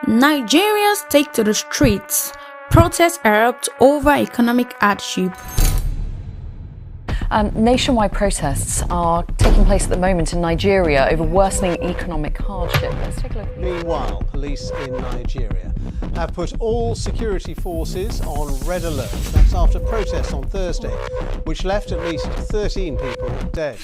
Nigerians take to the streets. Protests erupt over economic hardship. Nationwide protests are taking place at the moment in Nigeria over worsening economic hardship. Let's take a look. Meanwhile, police in Nigeria have put all security forces on red alert. That's after protests on Thursday, which left at least 13 people dead.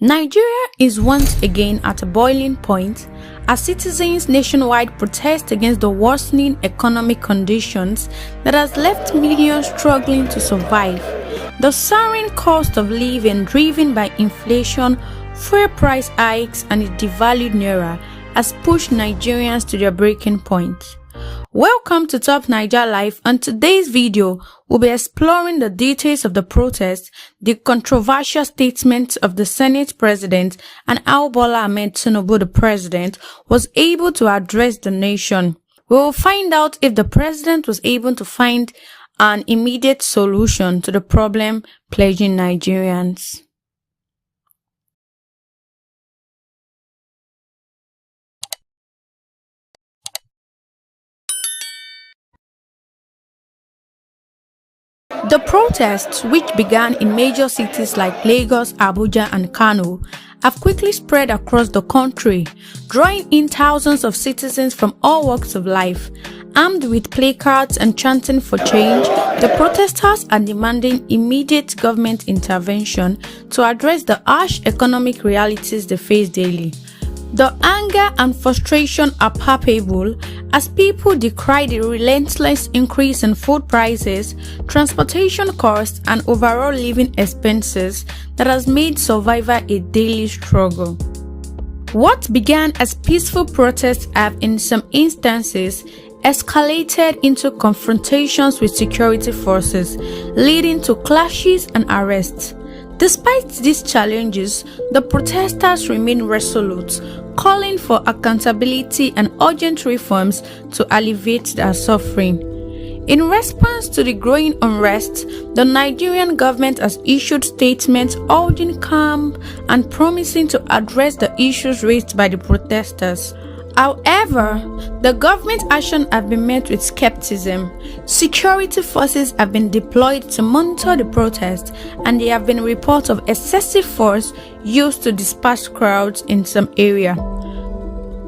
Nigeria is once again at a boiling point as citizens nationwide protest against the worsening economic conditions that has left millions struggling to survive. The soaring cost of living driven by inflation, fuel price hikes and the devalued naira has pushed Nigerians to their breaking point. Welcome to Top Naija Live. On today's video, we'll be exploring the details of the protest, the controversial statements of the Senate President, and how Bola Ahmed Tinubu, the President, was able to address the nation. We will find out if the President was able to find an immediate solution to the problem plaguing Nigerians. The protests, which began in major cities like Lagos, Abuja, and Kano, have quickly spread across the country, drawing in thousands of citizens from all walks of life. Armed with placards and chanting for change, the protesters are demanding immediate government intervention to address the harsh economic realities they face daily. The anger and frustration are palpable as people decry the relentless increase in food prices, transportation costs, and overall living expenses that has made survival a daily struggle. What began as peaceful protests have in some instances escalated into confrontations with security forces, leading to clashes and arrests. Despite these challenges, the protesters remain resolute, calling for accountability and urgent reforms to alleviate their suffering. In response to the growing unrest, the Nigerian government has issued statements urging calm and promising to address the issues raised by the protesters. However, the government action have been met with skepticism. Security forces have been deployed to monitor the protest, and there have been reports of excessive force used to disperse crowds in some area.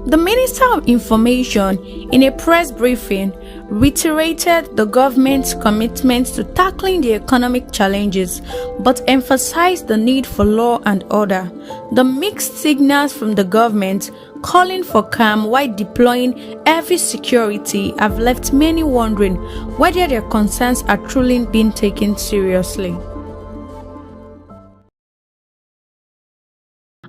The Minister of Information, in a press briefing, reiterated the government's commitment to tackling the economic challenges, but emphasized the need for law and order. The mixed signals from the government, calling for calm while deploying heavy security, have left many wondering whether their concerns are truly being taken seriously.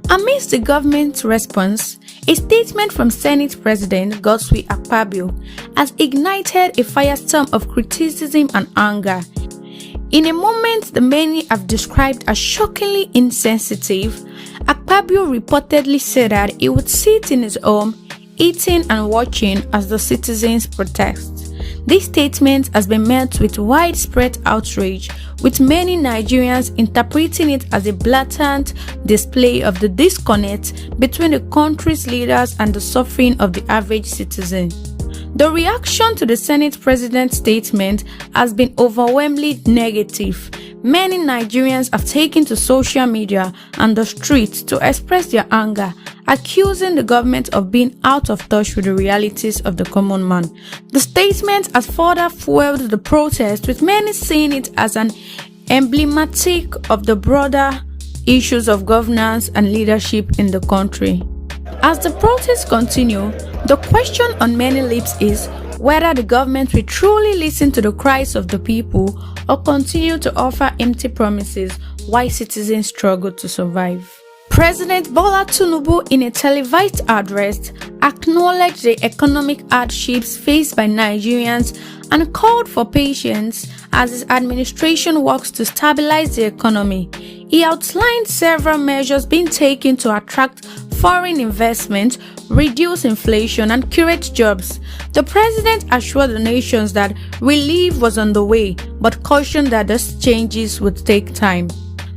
Amidst the government's response, a statement from Senate President Godswill Akpabio has ignited a firestorm of criticism and anger. In a moment the many have described as shockingly insensitive, Akpabio reportedly said that he would sit in his home, eating and watching as the citizens protest. This statement has been met with widespread outrage, with many Nigerians interpreting it as a blatant display of the disconnect between the country's leaders and the suffering of the average citizen. The reaction to the Senate President's statement has been overwhelmingly negative. Many Nigerians have taken to social media and the streets to express their anger, accusing the government of being out of touch with the realities of the common man. The statement has further fueled the protest, with many seeing it as an emblematic of the broader issues of governance and leadership in the country. As the protests continue, the question on many lips is whether the government will truly listen to the cries of the people or continue to offer empty promises while citizens struggle to survive. President Bola Tinubu, in a televised address, acknowledged the economic hardships faced by Nigerians and called for patience as his administration works to stabilize the economy. He outlined several measures being taken to attract foreign investment, reduce inflation, and create jobs. The president assured the nations that relief was on the way, but cautioned that these changes would take time.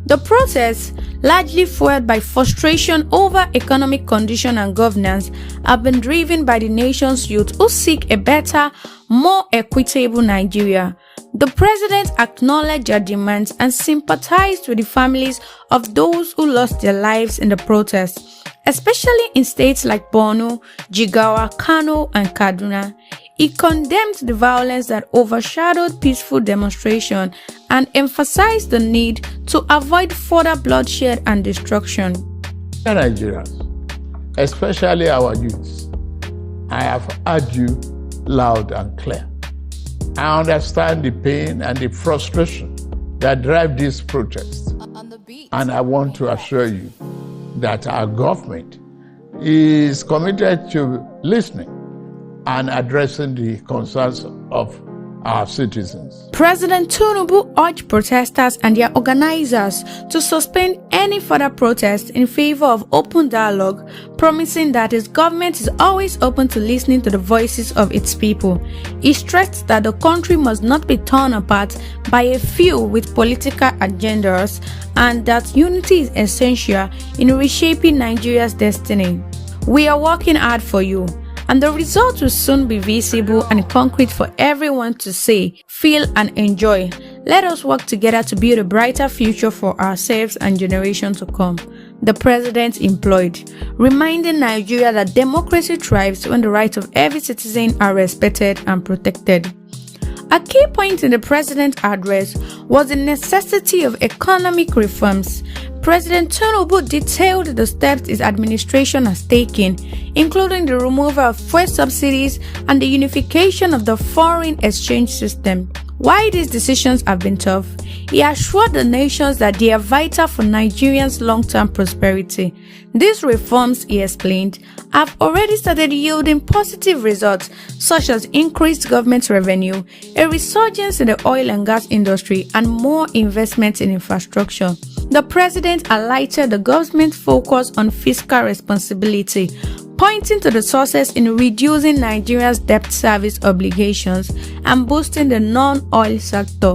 The protests largely fueled by frustration over economic condition and governance, have been driven by the nation's youth who seek a better, more equitable Nigeria. The president acknowledged their demands and sympathized with the families of those who lost their lives in the protests, especially in states like Borno, Jigawa, Kano, and Kaduna. He condemned the violence that overshadowed peaceful demonstration and emphasized the need to avoid further bloodshed and destruction. Nigerians, especially our youths, I have heard you loud and clear. I understand the pain and the frustration that drive these protests. And I want to assure you that our government is committed to listening and addressing the concerns of our citizens. President Tinubu urged protesters and their organizers to suspend any further protests in favor of open dialogue, promising that his government is always open to listening to the voices of its people. He stressed that the country must not be torn apart by a few with political agendas and that unity is essential in reshaping Nigeria's destiny. We are working hard for you, and the results will soon be visible and concrete for everyone to see, feel, and enjoy. Let us work together to build a brighter future for ourselves and generations to come, the president employed, reminding Nigeria that democracy thrives when the rights of every citizen are respected and protected. A key point in the president's address was the necessity of economic reforms. President Tinubu detailed the steps his administration has taken, including the removal of fuel subsidies and the unification of the foreign exchange system. While these decisions have been tough, he assured the nations that they are vital for Nigerians' long-term prosperity. These reforms, he explained, have already started yielding positive results such as increased government revenue, a resurgence in the oil and gas industry, and more investment in infrastructure. The president highlighted the government's focus on fiscal responsibility, pointing to the sources in reducing Nigeria's debt service obligations and boosting the non-oil sector.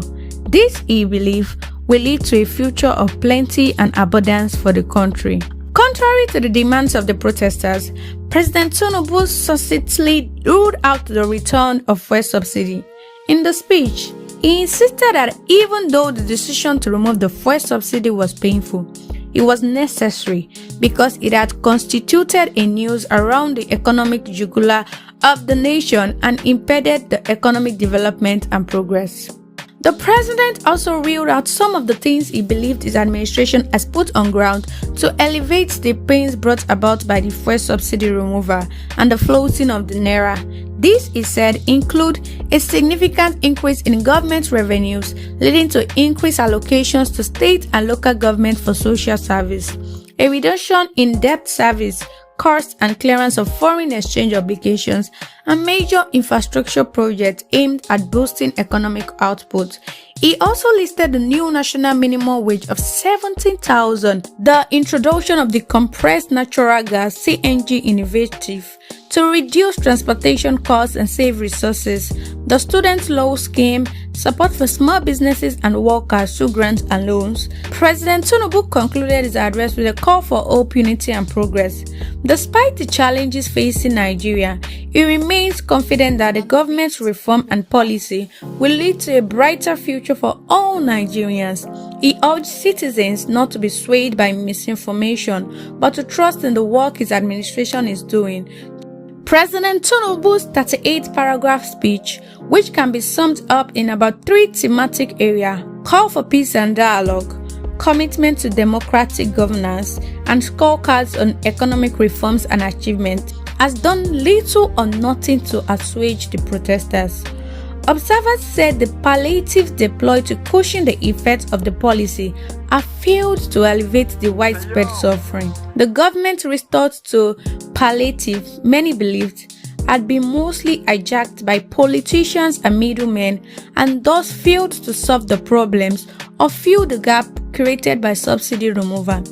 This, he believes, will lead to a future of plenty and abundance for the country. Contrary to the demands of the protesters, President Tinubu succinctly ruled out the return of fuel subsidy. In the speech, he insisted that even though the decision to remove the fuel subsidy was painful, it was necessary because it had constituted a noose around the economic jugular of the nation and impeded the economic development and progress. The president also reeled out some of the things he believed his administration has put on ground to elevate the pains brought about by the fuel subsidy removal and the floating of the naira. These, he said, include a significant increase in government revenues, leading to increased allocations to state and local government for social service, a reduction in debt service costs and clearance of foreign exchange obligations, and major infrastructure projects aimed at boosting economic output. He also listed the new national minimum wage of 17,000, the introduction of the compressed natural gas (CNG) initiative to reduce transportation costs and save resources, the student loan scheme, support for small businesses and workers through grants and loans. President Tinubu concluded his address with a call for hope, unity, and progress. Despite the challenges facing Nigeria, he remains confident that the government's reform and policy will lead to a brighter future for all Nigerians. He urged citizens not to be swayed by misinformation, but to trust in the work his administration is doing. President Tinubu's 38-paragraph speech, which can be summed up in about 3 thematic areas: call for peace and dialogue, commitment to democratic governance, and scorecards on economic reforms and achievements, has done little or nothing to assuage the protesters. Observers said the palliatives deployed to cushion the effects of the policy have failed to alleviate the widespread suffering. The government resort to palliative, many believed, had been mostly hijacked by politicians and middlemen and thus failed to solve the problems or fill the gap created by subsidy removal.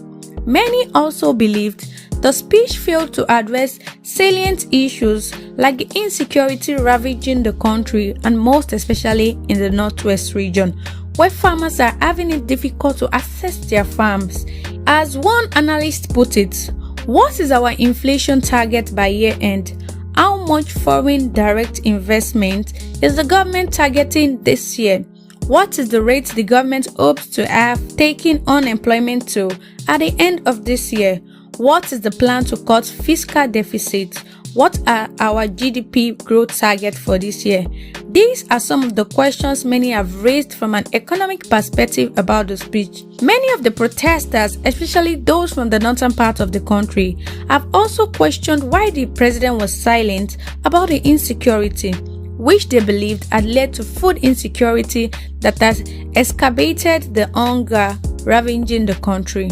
Many also believed the speech failed to address salient issues like the insecurity ravaging the country and most especially in the Northwest region, where farmers are having it difficult to access their farms. As one analyst put it, what is our inflation target by year end? How much foreign direct investment is the government targeting this year? What is the rate the government hopes to have taken unemployment to at the end of this year? What is the plan to cut fiscal deficit? What are our GDP growth targets for this year? These are some of the questions many have raised from an economic perspective about the speech. Many of the protesters, especially those from the northern part of the country, have also questioned why the president was silent about the insecurity, which they believed had led to food insecurity that has exacerbated the hunger ravaging the country.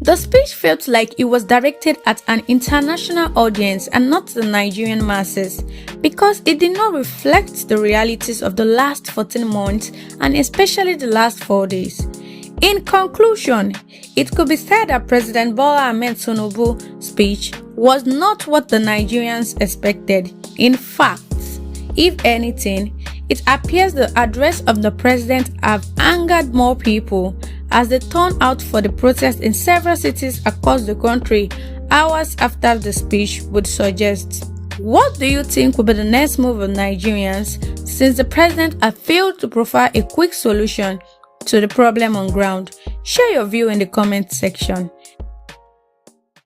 The speech felt like it was directed at an international audience and not the Nigerian masses, because it did not reflect the realities of the last 14 months and especially the last 4 days. In conclusion, it could be said that President Bola Ahmed Tinubu's speech was not what the Nigerians expected. In fact, if anything, it appears the address of the president have angered more people as they turn out for the protest in several cities across the country hours after the speech would suggest. What do you think will be the next move of Nigerians, since the president has failed to provide a quick solution to the problem on ground? Share your view in the comment section.